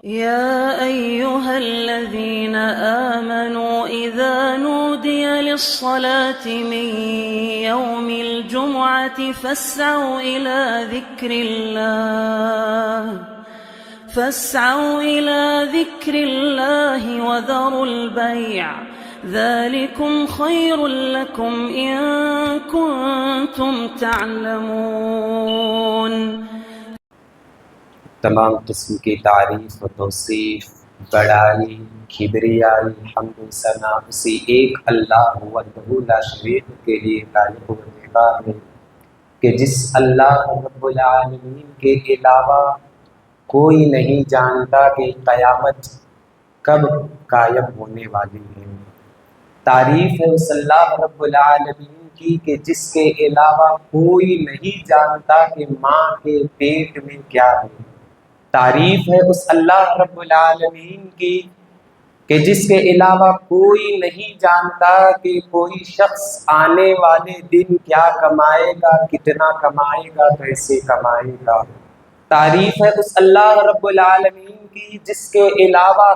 يا أيها الذين آمنوا إذا نودي للصلاة من يوم الجمعة فاسعوا إلى ذكر الله وذروا البيع ذلكم خير لكم إن كنتم تعلمون۔ تمام قسم کی تعریف و توصیف، بڑائی، کبریائی، حمد و ثنا اسی ایک اللہ وحدہ لا شریک کے لیے تعلق و اعتبار ہے کہ جس اللہ رب العالمین کے علاوہ کوئی نہیں جانتا کہ قیامت کب قائم ہونے والی ہے۔ تعریف ہے اس اللہ رب العالمین کی کہ جس کے علاوہ کوئی نہیں جانتا کہ ماں کے پیٹ میں کیا ہے۔ تعریف ہے اس اللہ رب العالمین کی کہ جس کے علاوہ کوئی نہیں جانتا کہ کوئی شخص آنے والے دن کیا کمائے گا، کتنا کمائے گا، کیسے کمائے گا۔ تعریف ہے اس اللہ رب العالمین کی جس کے علاوہ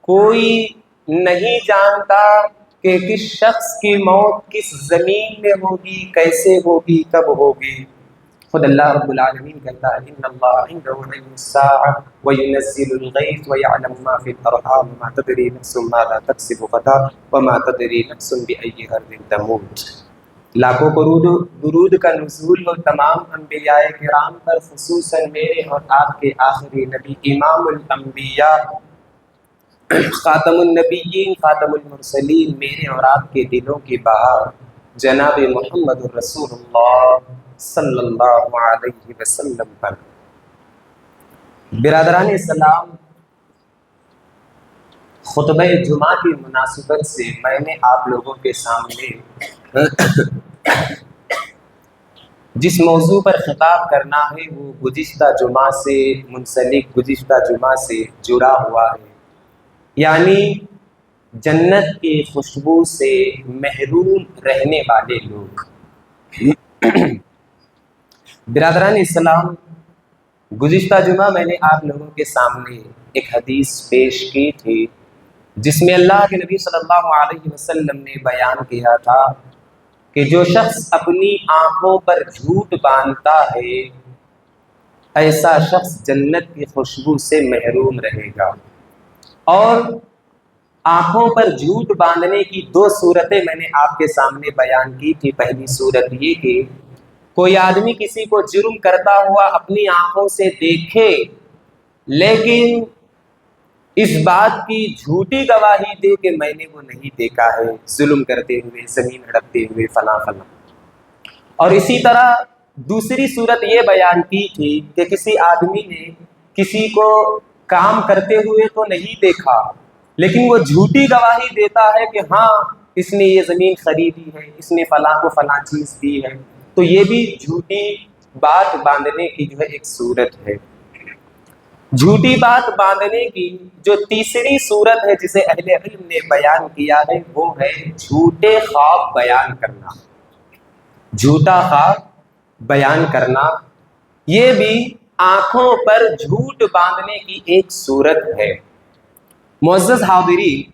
کوئی نہیں جانتا کہ کس شخص کی موت کس زمین میں ہوگی، کیسے ہوگی، کب ہوگی۔ خود اللہ رب العالمین کہتا ہے ان اللہ عنده علم الساعة وينزل الغيث ويعلم ما في الارحام وما تدري نفس ماذا تكسب غدا وما تدري نفس بأي ارض تموت۔ لاکھوں درود کا نزول ہو تمام انبیاء کرام پر، خصوصاً میرے اور آپ کے آخری نبی امام الانبیاء خاتم النبیین خاتم المرسلین، میرے اور آپ کے دلوں کی بہار جناب محمد الرسول اللہ صلی اللہ علیہ وسلم پر۔ برادران اسلام، خطبہ جمعہ کی مناسبت سے میں نے آپ لوگوں کے سامنے جس موضوع پر خطاب کرنا ہے وہ گزشتہ جمعہ سے منسلک، گزشتہ جمعہ سے جڑا ہوا ہے، یعنی جنت کی خوشبو سے محروم رہنے والے لوگ۔ برادران اسلام، گزشتہ جمعہ میں نے آپ لوگوں کے سامنے ایک حدیث پیش کی تھی جس میں اللہ کے نبی صلی اللہ علیہ وسلم نے بیان کیا تھا کہ جو شخص اپنی آنکھوں پر جھوٹ باندھتا ہے ایسا شخص جنت کی خوشبو سے محروم رہے گا۔ اور آنکھوں پر جھوٹ باندھنے کی دو صورتیں میں نے آپ کے سامنے بیان کی تھی۔ پہلی صورت یہ کہ کوئی آدمی کسی کو جرم کرتا ہوا اپنی آنکھوں سے دیکھے لیکن اس بات کی جھوٹی گواہی دے کہ میں نے وہ نہیں دیکھا ہے، ظلم کرتے ہوئے، زمین ہڑپتے ہوئے، فلاں فلاں۔ اور اسی طرح دوسری صورت یہ بیان کی تھی کہ کسی آدمی نے کسی کو کام کرتے ہوئے تو نہیں دیکھا لیکن وہ جھوٹی گواہی دیتا ہے کہ ہاں اس نے یہ زمین خریدی ہے، اس نے فلاں کو فلاں چیز دی ہے، تو یہ بھی جھوٹی بات باندھنے کی جو ہے ایک صورت ہے۔ جھوٹی بات باندھنے کی جو تیسری صورت ہے جسے اہل علم نے بیان کیا ہے وہ ہے جھوٹے خواب بیان کرنا، جھوٹا خواب بیان کرنا۔ یہ بھی آنکھوں پر جھوٹ باندھنے کی ایک صورت ہے۔ معزز حاضرین،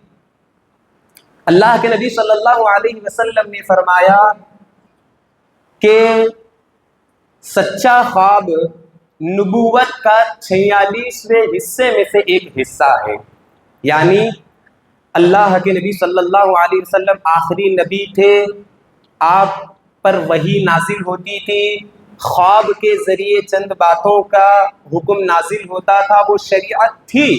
اللہ کے نبی صلی اللہ علیہ وسلم نے فرمایا کہ سچا خواب نبوت کا 46ویں حصے میں سے ایک حصہ ہے، یعنی اللہ کے نبی صلی اللہ علیہ وسلم آخری نبی تھے، آپ پر وحی نازل ہوتی تھی، خواب کے ذریعے چند باتوں کا حکم نازل ہوتا تھا، وہ شریعت تھی۔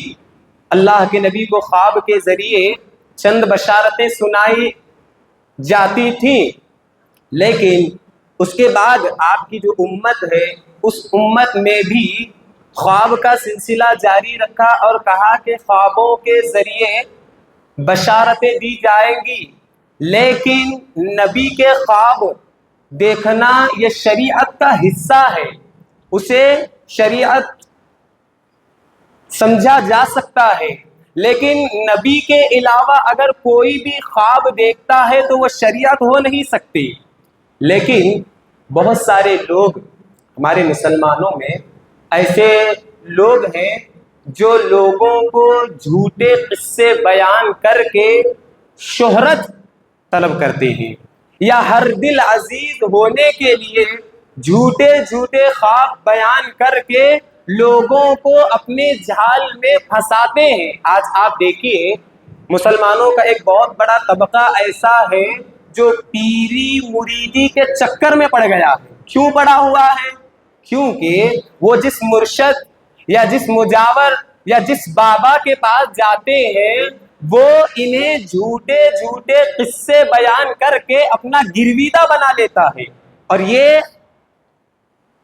اللہ کے نبی کو خواب کے ذریعے چند بشارتیں سنائی جاتی تھیں، لیکن اس کے بعد آپ کی جو امت ہے اس امت میں بھی خواب کا سلسلہ جاری رکھا اور کہا کہ خوابوں کے ذریعے بشارتیں دی جائیں گی، لیکن نبی کے خواب دیکھنا یہ شریعت کا حصہ ہے، اسے شریعت سمجھا جا سکتا ہے، لیکن نبی کے علاوہ اگر کوئی بھی خواب دیکھتا ہے تو وہ شریعت ہو نہیں سکتی۔ لیکن بہت سارے لوگ ہمارے مسلمانوں میں ایسے لوگ ہیں جو لوگوں کو جھوٹے قصے بیان کر کے شہرت طلب کرتے ہیں یا ہر دل عزیز ہونے کے لیے جھوٹے جھوٹے خواب بیان کر کے لوگوں کو اپنے جال میں پھنساتے ہیں۔ آج آپ دیکھیے مسلمانوں کا ایک بہت بڑا طبقہ ایسا ہے جو پیری مریدی کے چکر میں پڑ گیا ہے۔ کیوں پڑا ہوا ہے؟ کیونکہ وہ جس مرشد یا جس مجاور یا جس بابا کے پاس جاتے ہیں وہ انہیں جھوٹے جھوٹے قصے بیان کر کے اپنا گرویدہ بنا لیتا ہے، اور یہ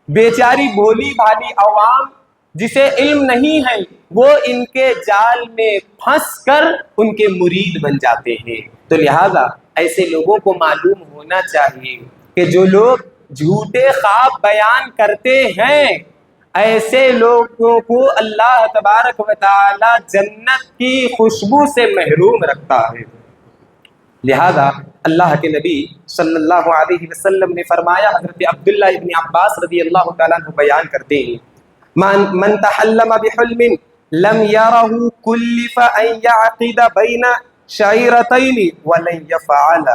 بیچاری بھولی بھالی عوام جسے علم نہیں ہے وہ ان کے جال میں پھنس کر ان کے مرید بن جاتے ہیں۔ تو لہذا ایسے لوگوں کو معلوم ہونا چاہیے کہ جو لوگ جھوٹے خواب بیان کرتے ہیں ایسے لوگوں کو اللہ تبارک و تعالی جنت کی خوشبو سے محروم رکھتا ہے۔ لہذا اللہ کے نبی صلی اللہ علیہ وسلم نے فرمایا، حضرت عبداللہ ابن عباس رضی اللہ تعالیٰ عنہ بیان کرتے ہیں، من تحلم بحلم لم يره كلف ان يعقد بين شعيرتين ولن يفعل۔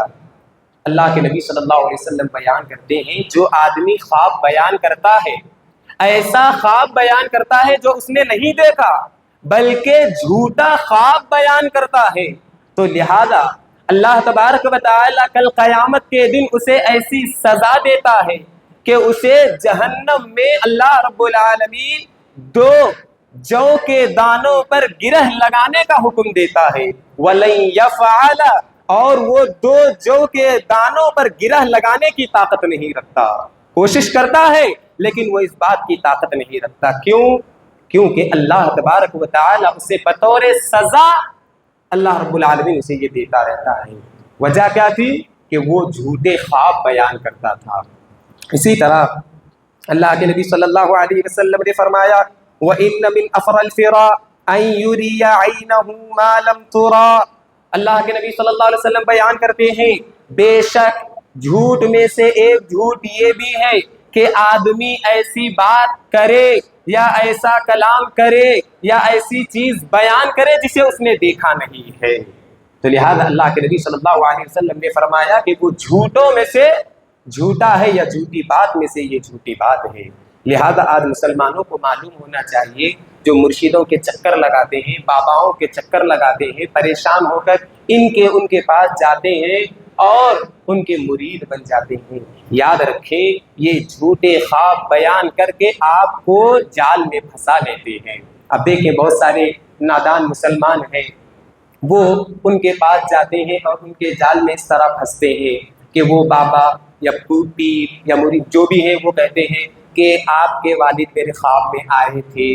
اللہ کے نبی صلی اللہ علیہ وسلم بیان کرتے ہیں جو آدمی خواب بیان کرتا ہے، ایسا خواب بیان کرتا ہے جو اس نے نہیں دیکھا بلکہ جھوٹا خواب بیان کرتا ہے، تو لہذا اللہ تبارک و تعالی کل قیامت کے دن اسے ایسی سزا دیتا ہے کہ اسے جہنم میں اللہ رب العالمین 2 جو کے دانوں پر گرہ لگانے کا حکم دیتا ہے، وَلَن يَفْعَلَ، اور وہ 2 جو کے دانوں پر گرہ لگانے کی طاقت نہیں رکھتا، کوشش کرتا ہے لیکن وہ اس بات کی طاقت نہیں رکھتا۔ کیوں؟ کیونکہ اللہ تبارک و تعالی اسے بطور سزا اللہ رب العالمین اسے یہ دیتا رہتا ہے۔ وجہ کیا تھی؟ کہ وہ جھوٹے خواب بیان کرتا تھا۔ اسی طرح اللہ کے نبی صلی اللہ علیہ وسلم نے فرمایا، وَإِنَّ مِنْ أَفْرَ الْفِرَاءِ أَنْ يُرِيَ عَيْنَهُ مَا لَمْ تُرَى۔ اللہ کے نبی صلی اللہ علیہ وسلم بیان کرتے ہیں بے شک جھوٹ میں سے ایک جھوٹ یہ بھی ہے کہ آدمی ایسی بات کرے یا ایسا کلام کرے یا ایسی چیز بیان کرے جسے اس نے دیکھا نہیں ہے۔ تو لہذا اللہ کے نبی صلی اللہ علیہ وسلم نے فرمایا کہ وہ جھوٹوں میں سے جھوٹا ہے یا جھوٹی بات میں سے یہ جھوٹی بات ہے۔ لہذا آج مسلمانوں کو معلوم ہونا چاہیے جو مرشدوں کے چکر لگاتے ہیں، باباؤں کے چکر لگاتے ہیں، پریشان ہو کر ان کے پاس جاتے ہیں اور ان کے مرید بن جاتے ہیں، یاد رکھیں یہ جھوٹے خواب بیان کر کے آپ کو جال میں پھنسا لیتے ہیں۔ اب دیکھیں بہت سارے نادان مسلمان ہیں، وہ ان کے پاس جاتے ہیں اور ان کے جال میں اس طرح پھنستے ہیں کہ وہ بابا یا پیر یا مرید جو بھی ہیں وہ کہتے ہیں کہ آپ کے والد میرے خواب میں آئے تھے،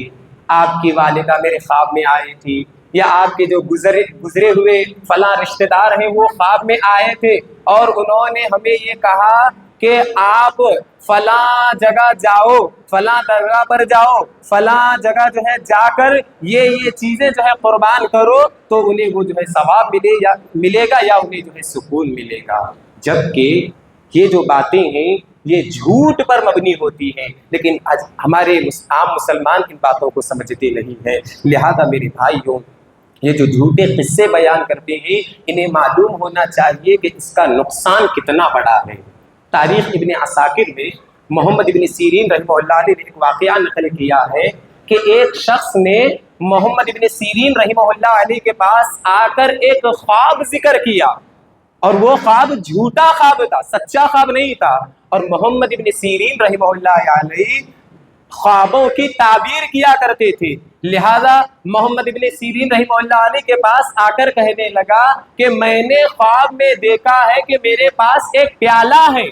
آپ کی والدہ میرے خواب میں آئی تھی، یا آپ کے جو گزرے ہوئے فلاں رشتہ دار ہیں وہ خواب میں آئے تھے اور انہوں نے ہمیں یہ کہا کہ آپ فلاں جگہ جاؤ، فلاں درگاہ پر جاؤ، فلاں جگہ جو ہے جا کر یہ چیزیں جو ہے قربان کرو تو انہیں وہ جو ہے ثواب ملے گا یا انہیں جو ہے سکون ملے گا۔ جبکہ یہ جو باتیں ہیں یہ جھوٹ پر مبنی ہوتی ہیں، لیکن آج ہمارے عام مسلمان ان باتوں کو سمجھتے نہیں ہیں۔ لہذا میرے بھائیوں، یہ جو جھوٹے قصے بیان کرتے ہیں انہیں معلوم ہونا چاہیے کہ اس کا نقصان کتنا بڑا ہے۔ تاریخ ابن عساکر میں محمد ابن سیرین رحمہ اللہ علیہ نے ایک واقعہ نقل کیا ہے کہ ایک شخص نے محمد ابن سیرین رحمہ اللہ علیہ کے پاس آ کر ایک خواب ذکر کیا، اور وہ خواب جھوٹا خواب تھا، سچا خواب نہیں تھا، اور محمد ابن سیرین رحمہ اللہ علیہ خوابوں کی تعبیر کیا کرتے تھے۔ لہذا محمد ابن سیرین رحمہ اللہ علیہ کے پاس آ کر کہنے لگا کہ میں نے خواب میں دیکھا ہے کہ میرے پاس ایک پیالہ ہے،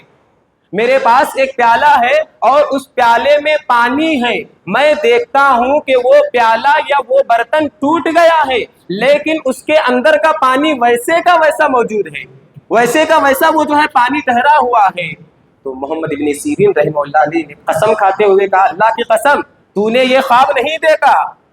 میرے پاس ایک پیالہ ہے اور اس پیالے میں پانی ہے، میں دیکھتا ہوں کہ وہ پیالہ یا وہ برتن ٹوٹ گیا ہے لیکن اس کے اندر کا پانی ویسے کا ویسا موجود ہے، ویسے کا ویسا وہ جو ہے پانی ٹھہرا ہوا ہے۔ تو محمد ابن سیرین رحمہ اللہ علیہ نے قسم کھاتے ہوئے کہا، اللہ کی قسم تو نے یہ خواب نہیں دیکھا،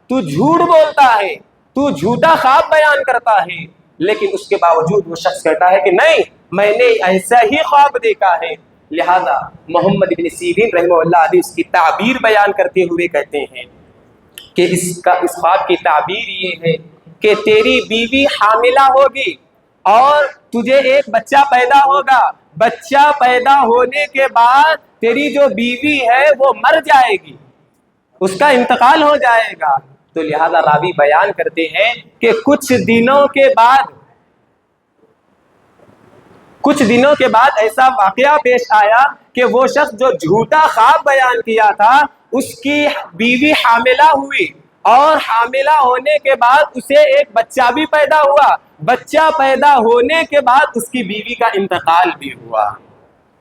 تو جھوٹ بولتا ہے، تو جھوٹا خواب بیان کرتا ہے۔ لیکن اس کے باوجود وہ شخص کہتا ہے کہ نہیں، میں نے ایسا ہی خواب دیکھا ہے۔ لہذا محمد ابن سیرین رحمہ اللہ علیہ اس کی تعبیر بیان کرتے ہوئے کہتے ہیں کہ اس خواب کی تعبیر یہ ہے کہ تیری بیوی حاملہ ہوگی اور تجھے ایک بچہ پیدا ہوگا. بچہ پیدا ہونے کے بعد تیری جو بیوی ہے وہ مر جائے گی، اس کا انتقال ہو جائے گا. تو لہذا راوی بیان کرتے ہیں کہ کچھ دنوں کے بعد ایسا واقعہ پیش آیا کہ وہ شخص جو جھوٹا خواب بیان کیا تھا اس کی بیوی حاملہ ہوئی، اور حاملہ ہونے کے بعد اسے ایک بچہ بھی پیدا ہوا. بچہ پیدا ہونے کے بعد اس کی بیوی کا انتقال بھی ہوا.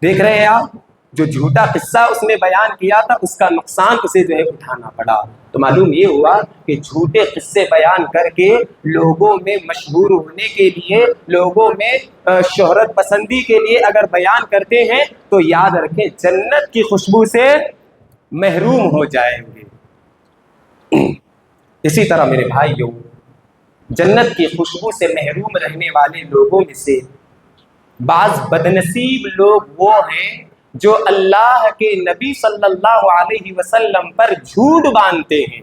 دیکھ رہے ہیں آپ، جو جھوٹا قصہ اس نے بیان کیا تھا اس کا نقصان اسے جو ہے اٹھانا پڑا. تو معلوم یہ ہوا کہ جھوٹے قصے بیان کر کے لوگوں میں مشہور ہونے کے لیے، لوگوں میں شہرت پسندی کے لیے اگر بیان کرتے ہیں تو یاد رکھیں جنت کی خوشبو سے محروم ہو جائیں گے. اسی طرح میرے بھائیوں، جنت کی خوشبو سے محروم رہنے والے لوگوں میں سے بعض بدنصیب لوگ وہ ہیں جو اللہ کے نبی صلی اللہ علیہ وسلم پر جھوٹ باندھتے ہیں.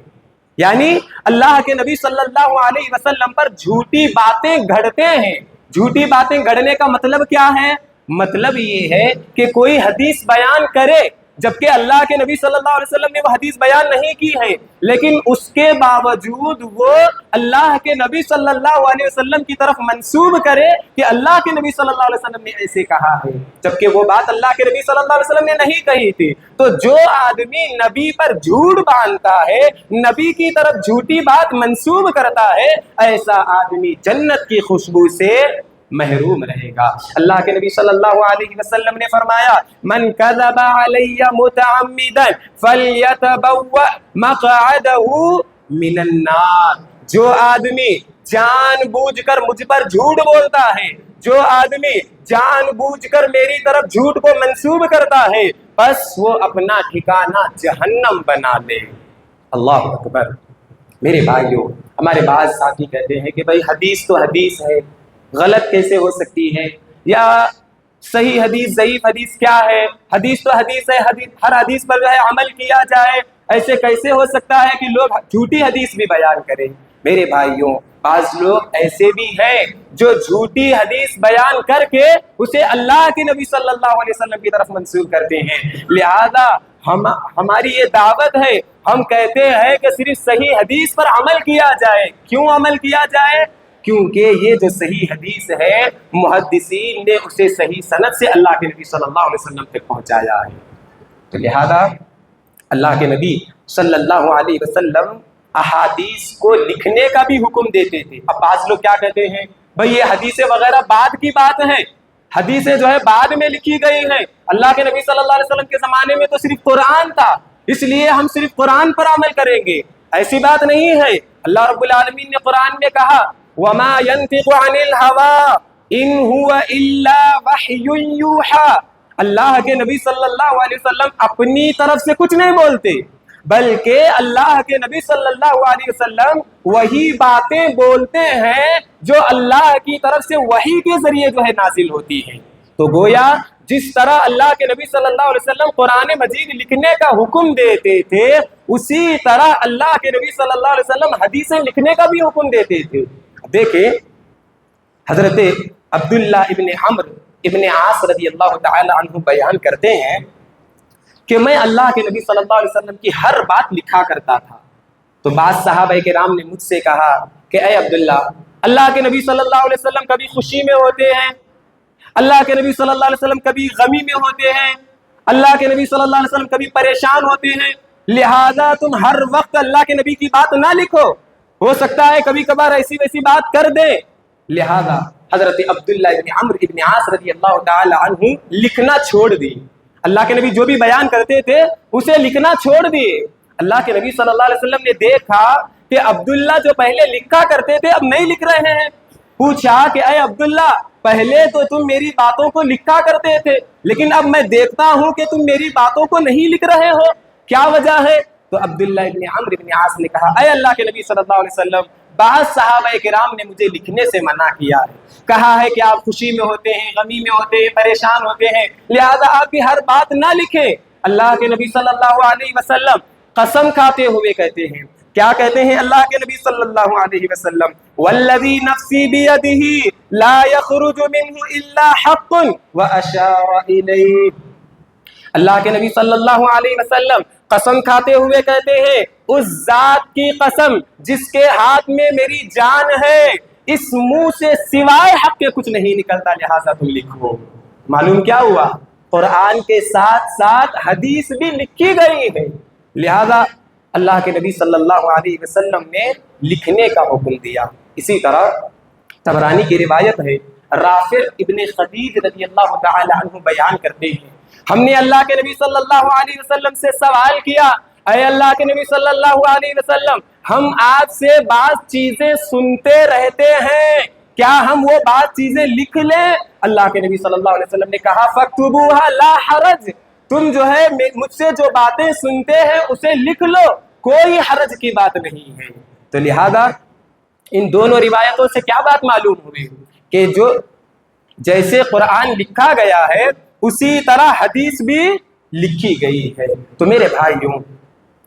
یعنی اللہ کے نبی صلی اللہ علیہ وسلم پر جھوٹی باتیں گھڑتے ہیں. جھوٹی باتیں گھڑنے کا مطلب کیا ہے؟ مطلب یہ ہے کہ کوئی حدیث بیان کرے جبکہ اللہ کے نبی صلی اللہ علیہ وسلم نے وہ حدیث بیان نہیں کی ہے، لیکن اس کے باوجود وہ اللہ کے نبی صلی اللہ علیہ وسلم کی طرف منسوب کرے کہ اللہ کے نبی صلی اللہ علیہ وسلم نے ایسے کہا ہے، جبکہ وہ بات اللہ کے نبی صلی اللہ علیہ وسلم نے نہیں کہی تھی. تو جو آدمی نبی پر جھوٹ باندھتا ہے، نبی کی طرف جھوٹی بات منسوب کرتا ہے، ایسا آدمی جنت کی خوشبو سے محروم رہے گا. اللہ کے نبی صلی اللہ علیہ وسلم نے فرمایا من کذب علی متعمدا فلیتبوأ مقعده من النار. جو آدمی جان بوجھ کر مجھ پر جھوٹ بولتا ہے، جو آدمی جان بوجھ کر میری طرف جھوٹ کو منسوب کرتا ہے، بس وہ اپنا ٹھکانہ جہنم بنا لے. اللہ اکبر. میرے بھائیوں، ہمارے بعض ساتھی کہتے ہیں کہ بھائی حدیث تو حدیث ہے، غلط کیسے ہو سکتی ہے، یا صحیح حدیث ضعیف حدیث کیا ہے، حدیث تو حدیث ہے، ہر حدیث پر جو ہے عمل کیا جائے، ایسے کیسے ہو سکتا ہے کہ لوگ جھوٹی حدیث بھی بیان کریں. میرے بھائیوں، بعض لوگ ایسے بھی ہیں جو جھوٹی حدیث بیان کر کے اسے اللہ کے نبی صلی اللہ علیہ وسلم کی طرف منسوب کرتے ہیں. لہذا ہماری یہ دعوت ہے، ہم کہتے ہیں کہ صرف صحیح حدیث پر عمل کیا جائے. کیوں عمل کیا جائے؟ کیونکہ یہ جو صحیح حدیث ہے محدثین نے اسے صحیح سند سے اللہ کے نبی صلی اللہ علیہ وسلم تک پہنچایا ہے. تو لہذا اللہ کے نبی صلی اللہ علیہ وسلم احادیث کو لکھنے کا بھی حکم دیتے تھے. اب بعض لوگ کیا کہتے ہیں، بھئی یہ حدیثیں وغیرہ بعد کی بات ہیں، حدیثیں جو ہے بعد میں لکھی گئی ہیں. اللہ کے نبی صلی اللہ علیہ وسلم کے زمانے میں تو صرف قرآن تھا، اس لیے ہم صرف قرآن پر عمل کریں گے. ایسی بات نہیں ہے. اللہ رب العالمین نے قرآن میں کہا وَمَا يَنْطِقُ عَنِ الْهَوَىٰ إِنْ هُوَ إِلَّا وَحْيٌ يُوحَىٰ. اللہ کے نبی صلی اللہ علیہ وسلم اپنی طرف سے کچھ نہیں بولتے، بلکہ اللہ کے نبی صلی اللہ علیہ وسلم وہی باتیں بولتے ہیں جو اللہ کی طرف سے وحی کے ذریعے جو ہے نازل ہوتی ہیں. تو گویا جس طرح اللہ کے نبی صلی اللہ علیہ وسلم قرآن مجید لکھنے کا حکم دیتے تھے، اسی طرح اللہ کے نبی صلی اللہ علیہ وسلم حدیثیں لکھنے کا بھی حکم دیتے تھے. دیکھیں حضرت عبداللہ ابن عمرو ابن عاص رضی اللہ تعالی عنہ بیان کرتے ہیں کہ میں اللہ کے نبی صلی اللہ علیہ وسلم کی ہر بات لکھا کرتا تھا. تو بعض صحابہ کرام نے مجھ سے کہا کہ اے عبداللہ، اللہ کے نبی صلی اللہ علیہ وسلم کبھی خوشی میں ہوتے ہیں، اللہ کے نبی صلی اللہ علیہ وسلم کبھی غمی میں ہوتے ہیں، اللہ کے نبی صلی اللہ علیہ وسلم کبھی پریشان ہوتے ہیں، لہذا تم ہر وقت اللہ کے نبی کی بات نہ لکھو، ہو سکتا ہے کبھی کبھار ایسی ویسی بات کر دے. لہذا حضرت عبداللہ ابن عمرو ابن عاص رضی اللہ تعالی عنہ لکھنا چھوڑ دی. اللہ کے نبی جو بھی بیان کرتے تھے اسے لکھنا چھوڑ دیے. اللہ کے نبی صلی اللہ علیہ وسلم نے دیکھا کہ عبداللہ جو پہلے لکھا کرتے تھے اب نہیں لکھ رہے ہیں. پوچھا کہ اے عبداللہ، پہلے تو تم میری باتوں کو لکھا کرتے تھے، لیکن اب میں دیکھتا ہوں کہ تم میری باتوں کو نہیں لکھ رہے ہو، کیا وجہ ہے؟ تو عبداللہ ابن عمرو ابن عاص نے کہا اے اللہ کے نبی صلی اللہ علیہ وسلم، بعض صحابہ کرام نے مجھے لکھنے سے منع کیا ہے، کہا ہے کہ آپ خوشی میں ہوتے ہیں، غمی میں ہوتے ہیں، پریشان ہوتے ہیں، لہذا آپ کی ہر بات نہ لکھیں. اللہ کے نبی صلی اللہ علیہ وسلم قسم کھاتے ہوئے کہتے ہیں کیا کہتے ہیں اللہ کے نبی صلی اللہ علیہ وسلم؟ والذی نفسی بیدہ لا یخرج منہ الا حق واشار الیہ۔ اللہ کے نبی صلی اللہ علیہ وسلم قسم کھاتے ہوئے کہتے ہیں اس ذات کی قسم جس کے ہاتھ میں میری جان ہے، اس منہ سے سوائے حق کے کچھ نہیں نکلتا، لہٰذا تم لکھو۔ معلوم کیا ہوا؟ قرآن کے ساتھ ساتھ حدیث بھی لکھی گئی ہے، لہذا اللہ کے نبی صلی اللہ علیہ وسلم نے لکھنے کا حکم دیا۔ اسی طرح طبرانی کی روایت ہے، رافع ابن خدیج رضی اللہ تعالی عنہ بیان کرتے ہیں ہم نے اللہ کے نبی صلی اللہ علیہ وسلم سے سوال کیا، اے اللہ کے نبی صلی اللہ علیہ وسلم، ہم آپ سے بعض چیزیں سنتے رہتے ہیں، کیا ہم وہ بعض چیزیں لکھ لیں؟ اللہ کے نبی صلی اللہ علیہ وسلم نے کہا فَاكْتُبُوهَا لَا حَرَجْ، تم جو ہے مجھ سے جو باتیں سنتے ہیں اسے لکھ لو، کوئی حرج کی بات نہیں ہے۔ تو لہذا ان دونوں روایتوں سے کیا بات معلوم ہوئی کہ جو جیسے قرآن لکھا گیا ہے اسی طرح حدیث بھی لکھی گئی ہے۔ تو میرے بھائیوں،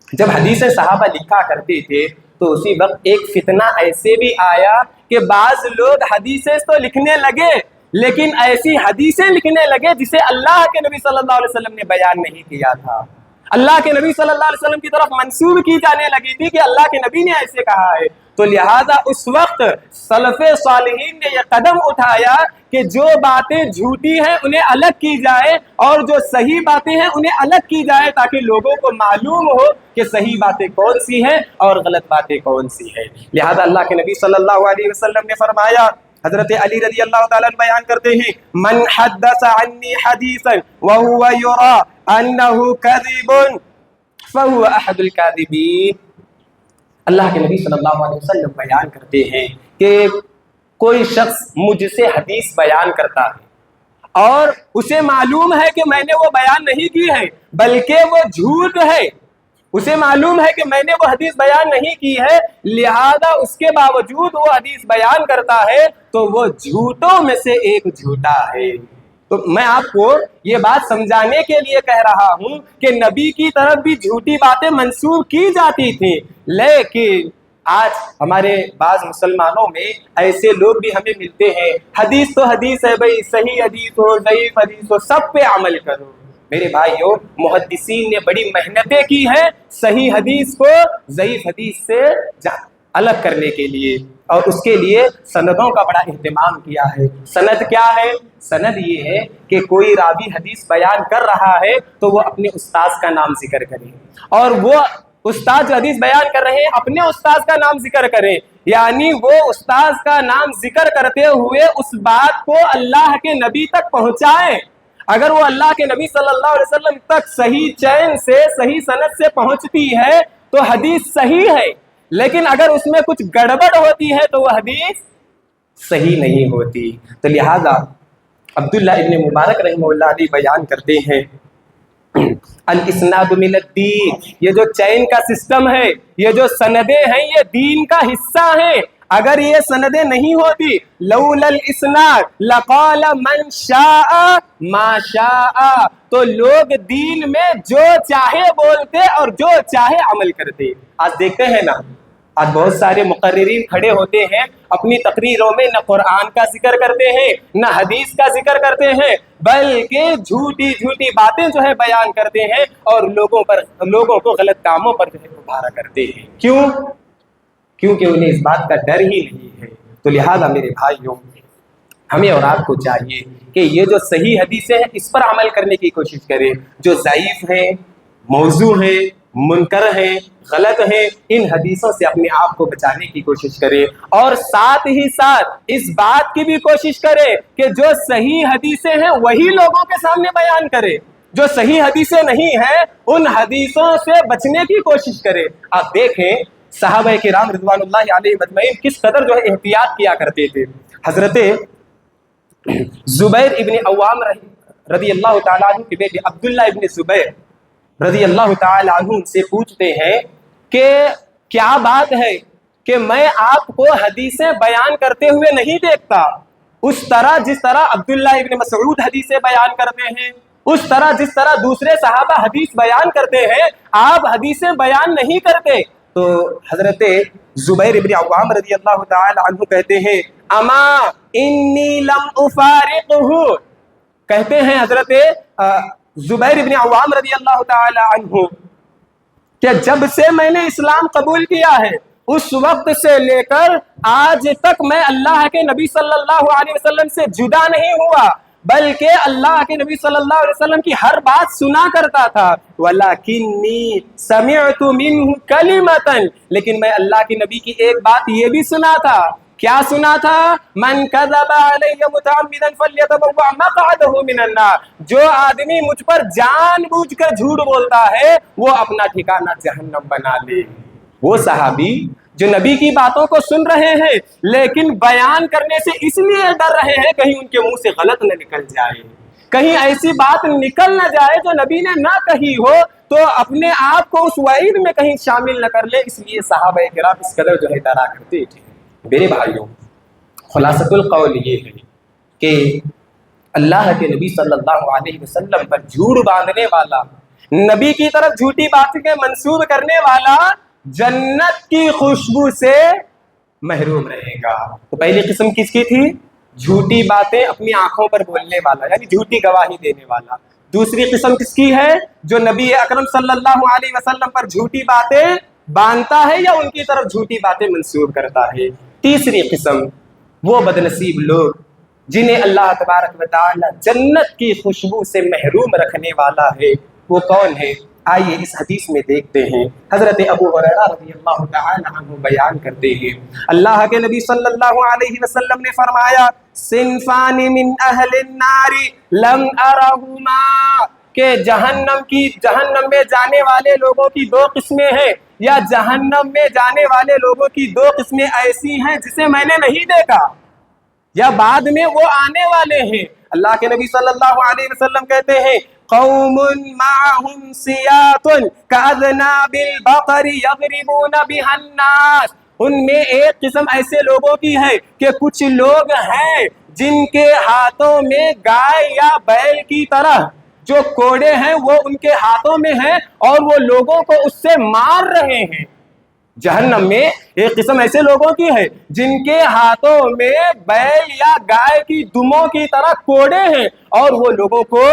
جب حدیث صحابہ لکھا کرتے تھے تو اسی وقت ایک فتنہ ایسے بھی آیا کہ بعض لوگ حدیثیں تو لکھنے لگے لیکن ایسی حدیثیں لکھنے لگے جسے اللہ کے نبی صلی اللہ علیہ وسلم نے بیان نہیں کیا تھا، اللہ کے نبی صلی اللہ علیہ وسلم کی طرف منسوب کی جانے لگی تھی کہ اللہ کے نبی نے ایسے کہا ہے۔ تو لہذا اس وقت سلف صالحین نے یہ قدم اٹھایا کہ جو باتیں جھوٹی ہیں انہیں الگ کی جائے اور جو صحیح باتیں ہیں انہیں الگ کی جائے، تاکہ لوگوں کو معلوم ہو کہ صحیح باتیں کون سی ہیں اور غلط باتیں کون سی ہیں۔ لہذا اللہ کے نبی صلی اللہ علیہ وسلم نے فرمایا، حضرت علی رضی اللہ تعالیٰ عنہ بیان کرتے ہیں، من حدث عنی حدیثا وهو یرا انہ کذب فهو احد الکاذبین۔ اللہ کے نبی صلی اللہ علیہ وسلم بیان کرتے ہیں کہ کوئی شخص مجھ سے حدیث بیان کرتا ہے اور اسے معلوم ہے کہ میں نے وہ بیان نہیں کی ہے بلکہ وہ جھوٹ ہے، اسے معلوم ہے کہ میں نے وہ حدیث بیان نہیں کی ہے، لہذا اس کے باوجود وہ حدیث بیان کرتا ہے تو وہ جھوٹوں میں سے ایک جھوٹا ہے۔ تو میں آپ کو یہ بات سمجھانے کے لیے کہہ رہا ہوں کہ نبی کی طرف بھی جھوٹی باتیں منسوب کی جاتی تھیں، لیکن آج ہمارے بعض مسلمانوں میں ایسے لوگ بھی ہمیں ملتے ہیں، حدیث تو حدیث ہے بھائی، صحیح حدیث ہو ضعیف حدیث ہو سب پہ عمل کرو۔ میرے بھائیوں، محدثین نے بڑی محنتیں کی ہیں صحیح حدیث کو ضعیف حدیث سے الگ کرنے کے لیے، اور اس کے لیے سندوں کا بڑا اہتمام کیا ہے۔ سند کیا ہے؟ سند یہ ہے کہ کوئی راوی حدیث بیان کر رہا ہے تو وہ اپنے استاذ کا نام ذکر کرے، اور وہ استاد جو حدیث بیان کر رہے ہیں اپنے استاذ کا نام ذکر کریں، یعنی وہ استاذ کا نام ذکر کرتے ہوئے اس بات کو اللہ کے نبی تک پہنچائیں۔ اگر وہ اللہ کے نبی صلی اللہ علیہ وسلم تک صحیح چین سے صحیح سند سے پہنچتی ہے تو حدیث صحیح ہے، لیکن اگر اس میں کچھ گڑبڑ ہوتی ہے تو وہ حدیث صحیح نہیں ہوتی۔ تو لہذا عبداللہ ابن مبارک رحمہ اللہ علیہ بیان کرتے ہیں، الاسناد من الدین، یہ جو چین کا سسٹم ہے، یہ جو سندیں ہیں یہ دین کا حصہ ہیں۔ اگر یہ سندیں نہیں ہوتی، لولا الاسناد لقال من شاء ما شاء، تو لوگ دین میں جو چاہے بولتے اور جو چاہے عمل کرتے۔ آج دیکھتے ہیں نا، آج بہت سارے مقررین کھڑے ہوتے ہیں اپنی تقریروں میں نہ قرآن کا ذکر کرتے ہیں نہ حدیث کا ذکر کرتے ہیں، بلکہ جھوٹی جھوٹی باتیں جو ہے بیان کرتے ہیں اور لوگوں کو غلط کاموں پر جو ہے ابھارا کرتے ہیں۔ کیوں؟ کیونکہ انہیں اس بات کا ڈر ہی نہیں ہے۔ تو لہذا میرے بھائیوں، ہمیں اور آپ کو چاہیے کہ یہ جو صحیح حدیثیں ہیں اس پر عمل کرنے کی کوشش کریں، جو ضعیف ہیں، موضوع ہیں، منکر ہیں، غلط ہیں، ان حدیثوں سے اپنے آپ کو بچانے کی کوشش کریں، اور ساتھ ہی ساتھ اس بات کی بھی کوشش کریں کہ جو صحیح حدیثیں ہیں وہی لوگوں کے سامنے بیان کریں، جو صحیح حدیثیں نہیں ہیں ان حدیثوں سے بچنے کی کوشش کریں۔ آپ دیکھیں صحابہ کرام رضوان اللہ علیہ مجمعین کس قدر جو ہے احتیاط کیا کرتے تھے۔ حضرت زبیر ابن عوام رضی اللہ تعالیٰ عنہ کے بیٹے عبداللہ ابن زبیر رضی اللہ تعالیٰ عنہ سے پوچھتے ہیں کہ کیا بات ہے کہ میں آپ کو حدیثیں بیان کرتے ہوئے نہیں دیکھتا، اس طرح جس طرح عبداللہ ابن مسعود حدیثیں بیان کرتے ہیں، اس طرح جس طرح دوسرے صحابہ حدیث بیان کرتے ہیں، آپ حدیثیں بیان نہیں کرتے۔ تو حضرت زبیر ابن عوام رضی اللہ تعالی عنہ کہتے ہیں اما انی لم افارقہ، کہتے ہیں حضرت زبیر ابن عوام رضی اللہ تعالی عنہ کہ جب سے میں نے اسلام قبول کیا ہے اس وقت سے لے کر آج تک میں اللہ کے نبی صلی اللہ علیہ وسلم سے جدا نہیں ہوا، بلکہ اللہ کے نبی صلی اللہ علیہ وسلم کی ہر بات سنا کرتا تھا۔ وَلَكِنِّي سَمِعْتُ مِنْهُ كَلِمَةً، لیکن میں اللہ کے نبی کی ایک بات یہ بھی سنا تھا۔ کیا سنا تھا؟ مَنْ كَذَبَ عَلَيَّ مُتَعَمِّدًا فَلْيَتَبَوَّأْ مَقْعَدَهُ مِنَ النَّارِ، جو آدمی مجھ پر جان بوجھ کر جھوٹ بولتا ہے وہ اپنا ٹھکانہ جہنم بنا لے۔ وہ صحابی جو نبی کی باتوں کو سن رہے ہیں لیکن بیان کرنے سے اس لیے ڈر رہے ہیں کہیں ان کے منہ سے غلط نہ نکل جائے، کہیں ایسی بات نکل نہ جائے جو نبی نے نہ کہی ہو تو اپنے آپ کو اس وعید میں کہیں شامل نہ کر لے، اس لیے صحابہ کرام اس قدر جو ہے ڈرا کرتے تھے۔ میرے بھائیوں، خلاصۃ القول یہ ہے کہ اللہ کے نبی صلی اللہ علیہ وسلم پر جھوٹ باندھنے والا، نبی کی طرف جھوٹی باتیں منسوب کرنے والا جنت کی خوشبو سے محروم رہے گا۔ تو پہلی قسم کس کی تھی؟ جھوٹی باتیں اپنی آنکھوں پر بولنے والا، یعنی جھوٹی گواہی دینے والا۔ دوسری قسم کس کی ہے؟ جو نبی اکرم صلی اللہ علیہ وسلم پر جھوٹی باتیں باندھتا ہے یا ان کی طرف جھوٹی باتیں منسوب کرتا ہے۔ تیسری قسم وہ بدنصیب لوگ جنہیں اللہ تبارک و تعالی جنت کی خوشبو سے محروم رکھنے والا ہے، وہ کون ہے؟ آئیے اس حدیث میں دیکھتے ہیں۔ حضرت ابو ہریرہ رضی اللہ تعالی عنہ بیان کرتے ہیں اللہ کے نبی صلی اللہ علیہ وسلم نے فرمایا صنفان من اہل النار لم ارہما، کہ جہنم میں جانے والے لوگوں کی دو قسمیں ہیں، یا جہنم میں جانے والے لوگوں کی دو قسمیں ایسی ہیں جسے میں نے نہیں دیکھا یا بعد میں وہ آنے والے ہیں۔ اللہ کے نبی صلی اللہ علیہ وسلم کہتے ہیں قوم معهم سیات کاذناب البقر یضربون بها الناس، ان میں ایک قسم ایسے لوگوں کی ہے کہ کچھ لوگ ہیں جن کے ہاتھوں میں گائے یا بیل کی طرح جو کوڑے ہیں وہ ان کے ہاتھوں میں ہیں اور وہ لوگوں کو اس سے مار رہے ہیں۔ جہنم میں ایک قسم ایسے لوگوں کی ہے جن کے ہاتھوں میں بیل یا گائے کی دموں کی طرح کوڑے ہیں اور وہ لوگوں کو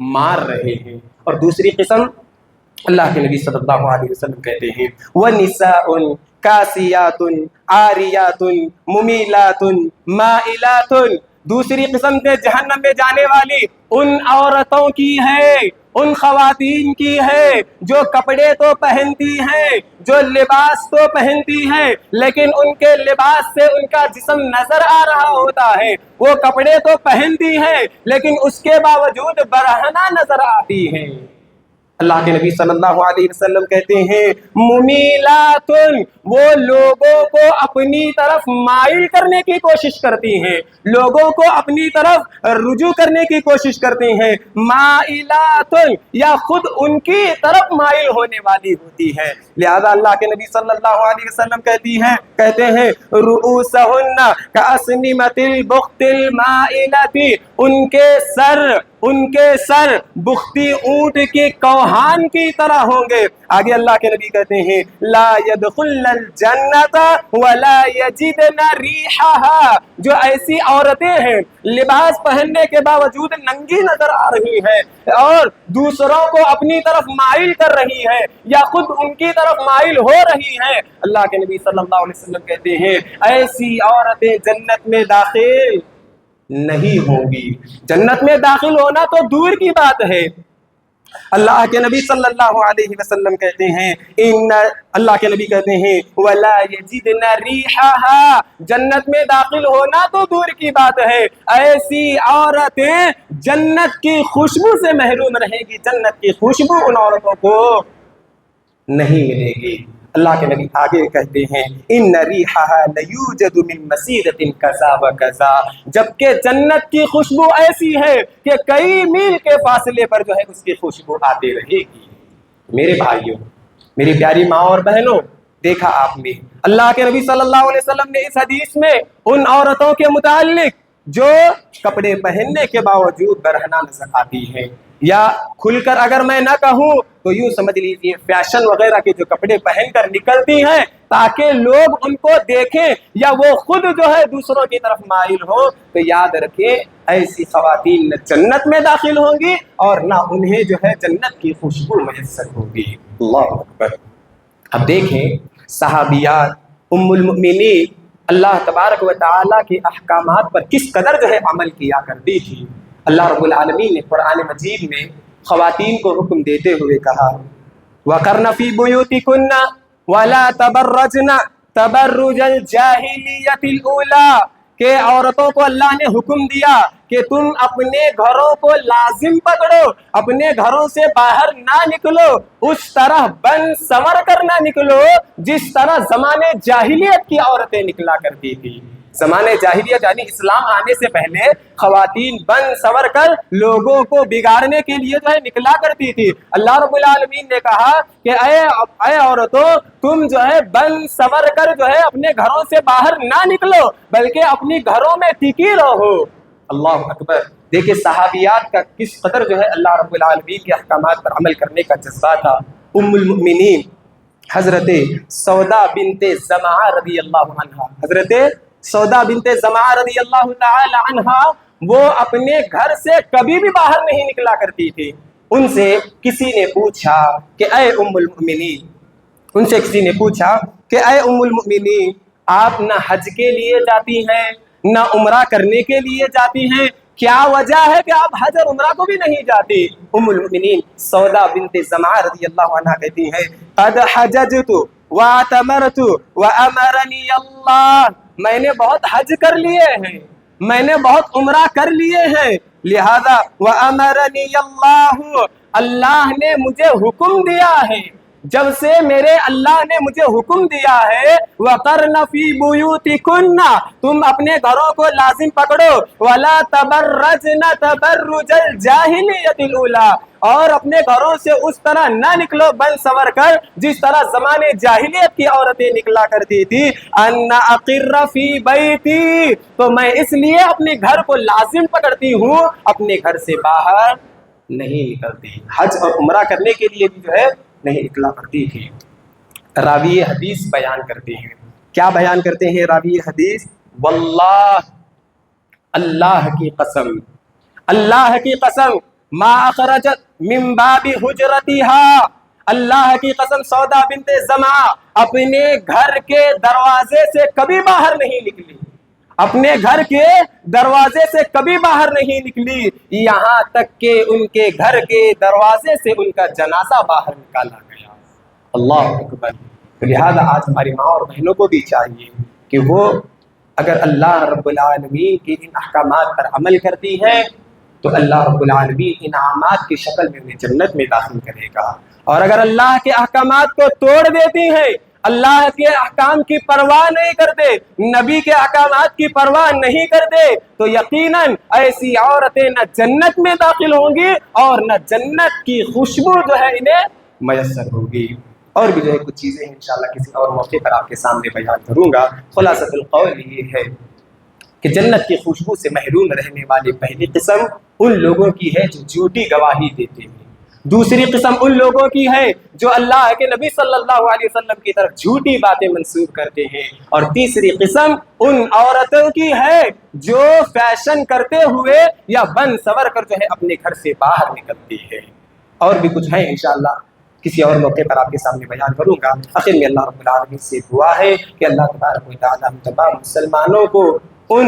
مار رہے ہیں۔ اور دوسری قسم اللہ کے نبی صلی اللہ علیہ وسلم کہتے ہیں وَنِسَاءٌ کاسیاتٌ عاریاتٌ ممیلاتٌ مائلاتٌ، دوسری قسم کے جہنم میں جانے والی ان عورتوں کی ہے، ان خواتین کی ہے جو کپڑے تو پہنتی ہیں، جو لباس تو پہنتی ہیں، لیکن ان کے لباس سے ان کا جسم نظر آ رہا ہوتا ہے۔ وہ کپڑے تو پہنتی ہیں لیکن اس کے باوجود برہنہ نظر آتی ہیں۔ اللہ کے نبی صلی اللہ علیہ وسلم کہتے ہیں ممیلاتن، وہ لوگوں کو اپنی طرف مائل کرنے کی کوشش کرتی ہیں، لوگوں کو اپنی طرف رجوع کرنے کی کوشش کرتی ہیں، مائلاتن، یا خود ان کی طرف مائل ہونے والی ہوتی ہے۔ لہذا اللہ کے نبی صلی اللہ علیہ وسلم کہتے ہیں رؤوسہن کاسنمۃ البخت المائلۃ، ان کے سر بختی اونٹ کے کوہان کی طرح ہوں گے۔ آگے اللہ کے نبی کہتے ہیں لا يدخلن الجنت ولا یجدن ریحها، جو ایسی عورتیں ہیں لباس پہننے کے باوجود ننگی نظر آ رہی ہیں اور دوسروں کو اپنی طرف مائل کر رہی ہیں یا خود ان کی طرف مائل ہو رہی ہیں، اللہ کے نبی صلی اللہ علیہ وسلم کہتے ہیں ایسی عورتیں جنت میں داخل نہیں ہوں گی۔ جنت میں داخل ہونا تو دور کی بات ہے، اللہ کے نبی صلی اللہ علیہ وسلم کہتے ہیں اللہ کے نبی کہتے ہیں وَلَا يَجِدْنَ رِيحَهَا، جنت میں داخل ہونا تو دور کی بات ہے، ایسی عورتیں جنت کی خوشبو سے محروم رہیں گی، جنت کی خوشبو ان عورتوں کو نہیں ملے گی۔ اللہ کے نبی آگے کہتے ہیں ان ریحھا لیوجد من مسیرۃ کذا و کذا، جبکہ جنت کی خوشبو ایسی ہے کہ کئی میل کے فاصلے پر جو ہے اس کی خوشبو آتی رہے گی۔ میرے بھائیوں، میری پیاری ماں اور بہنوں، دیکھا آپ نے اللہ کے نبی صلی اللہ علیہ وسلم نے اس حدیث میں ان عورتوں کے متعلق جو کپڑے پہننے کے باوجود برہنہ نظر آتی ہیں، یا کھل کر اگر میں نہ کہوں تو یوں سمجھ لیجیے فیشن وغیرہ کے جو کپڑے پہن کر نکلتی ہیں تاکہ لوگ ان کو دیکھیں یا وہ خود جو ہے دوسروں کی طرف مائل ہو، تو یاد رکھیں ایسی خواتین نہ جنت میں داخل ہوں گی اور نہ انہیں جو ہے جنت کی خوشبو میسر ہوگی۔ اللہ اکبر۔ اب دیکھیں صحابیات ام المؤمنین اللہ تبارک و تعالیٰ کے احکامات پر کس قدر جو ہے عمل کیا کرتی تھی۔ اللہ رب العالمین نے قرآن مجید میں خواتین کو حکم دیتے ہوئے کہا وَقَرْنَ فِي بُيُوتِكُنَّ وَلَا تَبَرَّجْنَ تَبَرُّجَ الْجَاهِلِيَّةِ الْأُولَىٰ کہ عورتوں کو اللہ نے حکم دیا کہ تم اپنے گھروں کو لازم پکڑو، اپنے گھروں سے باہر نہ نکلو، اس طرح بن سنور کر نہ نکلو جس طرح زمانے جاہلیت کی عورتیں نکلا کرتی تھی۔ زمانے جاہلیت یعنی اسلام آنے سے پہلے خواتین بن سنور کر لوگوں کو بگاڑنے کے لیے جو ہے نکلا کرتی تھی۔ اللہ رب العالمین نے کہا کہ اے عورتوں تم جو ہے بن سنور کر جو ہے اپنے گھروں سے باہر نہ نکلو بلکہ اپنی گھروں میں ٹکی رہو۔ اللہ اکبر۔ دیکھیں صحابیات کا کس قدر جو ہے اللہ رب العالمین کے احکامات پر عمل کرنے کا جذبہ تھا۔ ام المؤمنین حضرت سودا بنت زمعہ رضی اللہ عنہا، حضرت سودا بنت زمعہ رضی اللہ تعالی عنہا وہ اپنے گھر سے کبھی بھی باہر نہیں نکلا کرتی تھی۔ ان سے کسی نے پوچھا کہ اے ام المؤمنین، ان سے کسی نے پوچھا کہ اے ام المؤمنین آپ نہ حج کے لیے جاتی ہیں نہ عمرہ کرنے کے لیے جاتی ہیں، کیا وجہ ہے کہ آپ حج اور عمرہ کو بھی نہیں جاتی؟ ام المؤمنین سودا بنت زمعہ رضی اللہ عنہا کہتی ہیں قد حججت واعتمرت وامرنی اللہ، میں نے بہت حج کر لیے ہیں، میں نے بہت عمرہ کر لیے ہیں، لہذا وامرنی اللہ، اللہ نے مجھے حکم دیا ہے، جب سے میرے اللہ نے مجھے حکم دیا ہے وَقَرْنَ فِي بُيُوتِكُنَّ تم اپنے گھروں کو لازم پکڑو وَلَا تَبَرَّجْنَ تَبَرُّجَ الْجَاهِلِيَّةِ الْأُولَىٰ اور اپنے گھروں سے اس طرح نہ نکلو بن سنور کر جس طرح زمانے جاہلیت کی عورتیں نکلا کرتی تھی۔ أَنَّ أَقِرَّ فِي بَيْتِي تو میں اس لیے اپنے گھر کو لازم پکڑتی ہوں، اپنے گھر سے باہر نہیں نکلتی، حج اور عمرہ کرنے کے لیے بھی جو ہے نہیں نکلا کرتی تھی۔ راوی حدیث بیان کرتے ہیں، کیا بیان کرتے ہیں راوی حدیث؟ واللہ اللہ کی قسم، اللہ کی قسم ما اخرجت من باب حجرتها، اللہ کی قسم سودا بنت زمعہ اپنے گھر کے دروازے سے کبھی باہر نہیں نکلی، اپنے گھر کے دروازے سے کبھی باہر نہیں نکلی، یہاں تک کہ ان کے گھر کے دروازے سے ان کا جنازہ باہر نکالا گیا۔ اللہ اکبر۔ لہذا آج ہماری ماں اور بہنوں کو بھی چاہیے کہ وہ اگر اللہ رب العالمین کے ان احکامات پر عمل کرتی ہیں تو اللہ رب العالمین انعامات کی شکل میں انہیں جنت میں داخل کرے گا، اور اگر اللہ کے احکامات کو توڑ دیتی ہیں، اللہ کے احکام کی پرواہ نہیں کرتے، نبی کے احکامات کی پرواہ نہیں کرتے، تو یقیناً ایسی عورتیں نہ جنت میں داخل ہوں گی اور نہ جنت کی خوشبو جو ہے انہیں میسر ہوگی۔ اور بھی جو ہے کچھ چیزیں انشاءاللہ کسی اور موقع پر آپ کے سامنے بیان کروں گا۔ خلاصۃ القول یہ ہے کہ جنت کی خوشبو سے محروم رہنے والی پہلی قسم ان لوگوں کی ہے جو جھوٹی گواہی دیتے ہیں، دوسری قسم ان لوگوں کی ہے جو اللہ کے نبی صلی اللہ علیہ وسلم کی طرف جھوٹی باتیں منسوب کرتے ہیں، اور تیسری قسم ان عورتوں کی ہے جو فیشن کرتے ہوئے یا بن سنور کر جو ہے اپنے گھر سے باہر نکلتی ہے۔ اور بھی کچھ ہے انشاءاللہ کسی اور موقع پر آپ کے سامنے بیان کروں گا۔ آخر میں اللہ رب العالمین سے دعا ہے کہ اللہ تبارک و تعالی ہم تمام مسلمانوں کو ان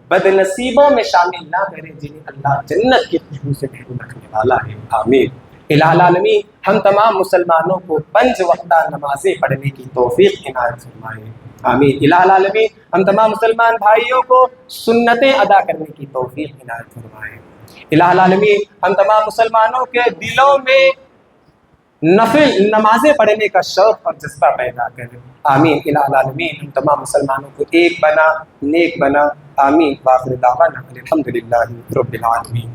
بد نصیبوں میں شامل نہ کرے جنہیں اللہ جنت کی خوشبو سے محروم رکھنے والا ہے، آمین۔ الہ العالمین ہم تمام مسلمانوں کو 5 وقتہ نمازیں پڑھنے کی توفیق عنایت فرمائے، آمین۔ الہ العالمین ہم تمام مسلمان بھائیوں کو سنتیں ادا کرنے کی توفیق عنایت فرمائے، الہ العالمین ہم تمام مسلمانوں کے دلوں میں نفل نمازیں پڑھنے کا شوق اور جذبہ پیدا کرے، آمین۔ الہ العالمین ہم تمام مسلمانوں کو ایک بنا، نیک بنا، آمین۔ وآخر دعوانا الحمدللہ رب العالمین۔